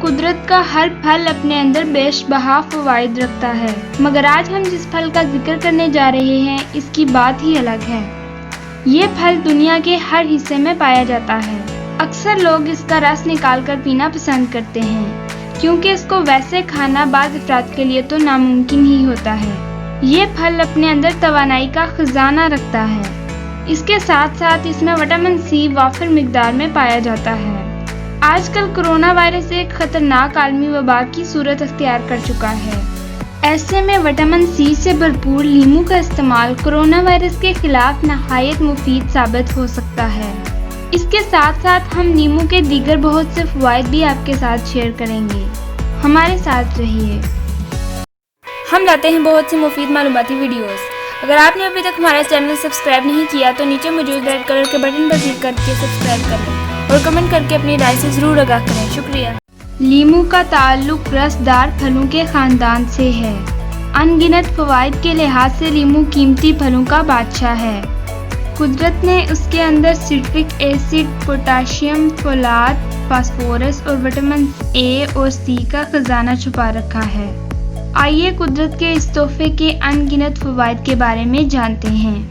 قدرت کا ہر پھل اپنے اندر بیش بہا فوائد رکھتا ہے، مگر آج ہم جس پھل کا ذکر کرنے جا رہے ہیں اس کی بات ہی الگ ہے۔ یہ پھل دنیا کے ہر حصے میں پایا جاتا ہے۔ اکثر لوگ اس کا رس نکال کر پینا پسند کرتے ہیں کیونکہ اس کو ویسے کھانا بعض افراد کے لیے تو ناممکن ہی ہوتا ہے۔ یہ پھل اپنے اندر توانائی کا خزانہ رکھتا ہے۔ اس کے ساتھ ساتھ اس میں وٹامن سی وافر مقدار میں پایا جاتا ہے۔ آج کل کرونا وائرس ایک خطرناک عالمی وبا کی صورت اختیار کر چکا ہے۔ ایسے میں وٹامن سی سے بھرپور لیموں کا استعمال کرونا وائرس کے خلاف نہایت مفید ثابت ہو سکتا ہے۔ اس کے ساتھ ساتھ ہم لیموں کے دیگر بہت سے فوائد بھی آپ کے ساتھ شیئر کریں گے۔ ہمارے ساتھ رہیے۔ ہم لاتے ہیں بہت سی مفید معلوماتی ویڈیوز۔ اگر آپ نے ابھی تک ہمارا چینل سبسکرائب نہیں کیا تو نیچے موجود ریڈ کلر کے بٹن پر کلک کر کے سبسکرائب کر لیں اور کمنٹ کر کے اپنی رائے سے ضرور آگاہ کریں۔ شکریہ۔ لیموں کا تعلق رسدار پھلوں کے خاندان سے ہے۔ ان گنت فوائد کے لحاظ سے لیموں قیمتی پھلوں کا بادشاہ ہے۔ قدرت نے اس کے اندر سٹرک ایسڈ، پوٹاشیم، فولات، فاسفورس اور وٹامن اے اور سی کا خزانہ چھپا رکھا ہے۔ آئیے قدرت کے اس تحفے کے ان گنت فوائد کے بارے میں جانتے ہیں۔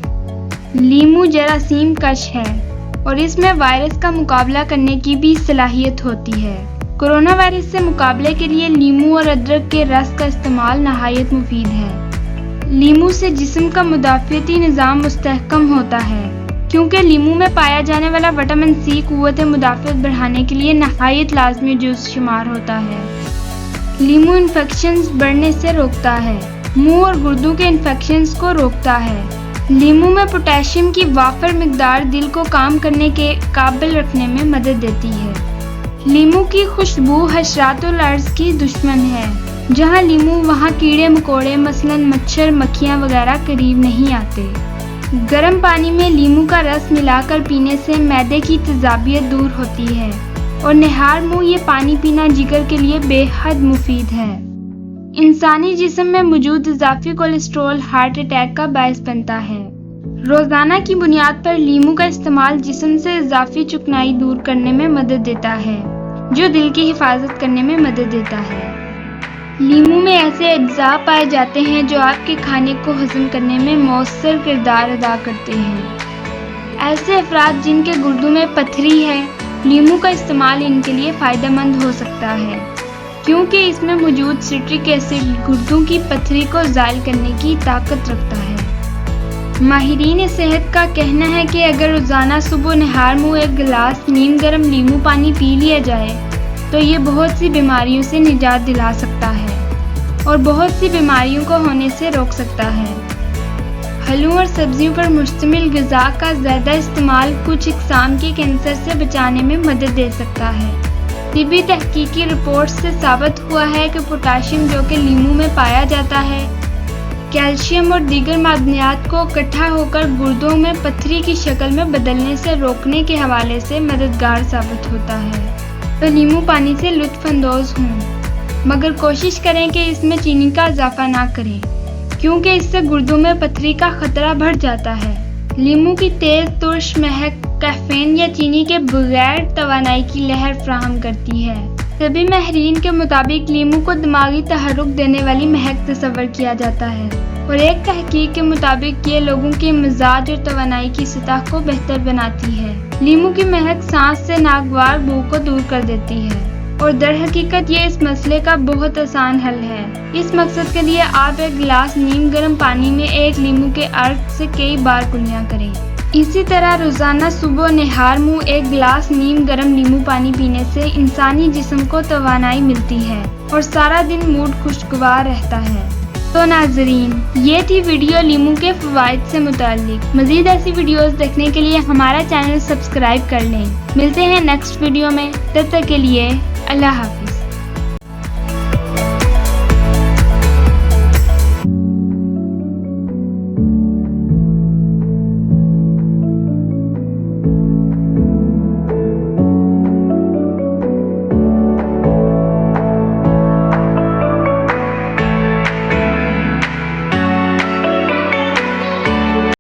لیموں جراثیم کش ہے اور اس میں وائرس کا مقابلہ کرنے کی بھی صلاحیت ہوتی ہے۔ کرونا وائرس سے مقابلے کے لیے لیموں اور ادرک کے رس کا استعمال نہایت مفید ہے۔ لیموں سے جسم کا مدافعتی نظام مستحکم ہوتا ہے کیونکہ لیموں میں پایا جانے والا وٹامن سی قوت مدافعت بڑھانے کے لیے نہایت لازمی جز شمار ہوتا ہے۔ لیموں انفیکشنز بڑھنے سے روکتا ہے، منہ اور گردوں کے انفیکشنز کو روکتا ہے۔ لیموں میں پوٹاشیم کی وافر مقدار دل کو کام کرنے کے قابل رکھنے میں مدد دیتی ہے۔ لیموں کی خوشبو حشرات الارض کی دشمن ہے۔ جہاں لیموں وہاں کیڑے مکوڑے مثلاً مچھر، مکھیاں وغیرہ قریب نہیں آتے۔ گرم پانی میں لیموں کا رس ملا کر پینے سے معدے کی تیزابیت دور ہوتی ہے اور نہار منہ یہ پانی پینا جگر کے لیے بے حد مفید ہے۔ انسانی جسم میں موجود اضافی کولیسٹرول ہارٹ اٹیک کا باعث بنتا ہے۔ روزانہ کی بنیاد پر لیموں کا استعمال جسم سے اضافی چکنائی دور کرنے میں مدد دیتا ہے جو دل کی حفاظت کرنے میں مدد دیتا ہے۔ لیموں میں ایسے اجزاء پائے جاتے ہیں جو آپ کے کھانے کو ہضم کرنے میں مؤثر کردار ادا کرتے ہیں۔ ایسے افراد جن کے گردوں میں پتھری ہے، لیموں کا استعمال ان کے لیے فائدہ مند ہو سکتا ہے کیونکہ اس میں موجود سٹرک ایسڈ گردوں کی پتھری کو زائل کرنے کی طاقت رکھتا ہے۔ ماہرین صحت کا کہنا ہے کہ اگر روزانہ صبح نہار منہ ایک گلاس نیم گرم لیموں پانی پی لیا جائے تو یہ بہت سی بیماریوں سے نجات دلا سکتا ہے اور بہت سی بیماریوں کو ہونے سے روک سکتا ہے۔ پھلوں اور سبزیوں پر مشتمل غذا کا زیادہ استعمال کچھ اقسام کے کینسر سے بچانے میں مدد دے سکتا ہے۔ طبی تحقیقی رپورٹ سے ثابت ہوا ہے کہ پوٹاشیم جو کہ لیموں میں پایا جاتا ہے، کیلشیم اور دیگر معدنیات کو اکٹھا ہو کر گردوں میں پتھری کی شکل میں بدلنے سے روکنے کے حوالے سے مددگار ثابت ہوتا ہے۔ تو لیموں پانی سے لطف اندوز ہوں، مگر کوشش کریں کہ اس میں چینی کا اضافہ نہ کریں کیونکہ اس سے گردوں میں پتھری کا خطرہ بڑھ جاتا ہے۔ لیموں کی تیز ترش مہک کیفین یا چینی کے بغیر توانائی کی لہر فراہم کرتی ہے۔ سبھی ماہرین کے مطابق لیموں کو دماغی تحرک دینے والی مہک تصور کیا جاتا ہے اور ایک تحقیق کے مطابق یہ لوگوں کے مزاج اور توانائی کی سطح کو بہتر بناتی ہے۔ لیموں کی مہک سانس سے ناگوار بو کو دور کر دیتی ہے اور در حقیقت یہ اس مسئلے کا بہت آسان حل ہے۔ اس مقصد کے لیے آپ ایک گلاس نیم گرم پانی میں ایک لیموں کے عرق سے کئی بار کلیاں کریں۔ اسی طرح روزانہ صبح نہار منہ ایک گلاس نیم گرم لیموں پانی پینے سے انسانی جسم کو توانائی ملتی ہے اور سارا دن موڈ خوشگوار رہتا ہے۔ تو ناظرین، یہ تھی ویڈیو لیموں کے فوائد سے متعلق۔ مزید ایسی ویڈیوز دیکھنے کے لیے ہمارا چینل سبسکرائب کر لیں۔ ملتے ہیں نیکسٹ ویڈیو میں، تب تک کے لیے اللہ حافظ۔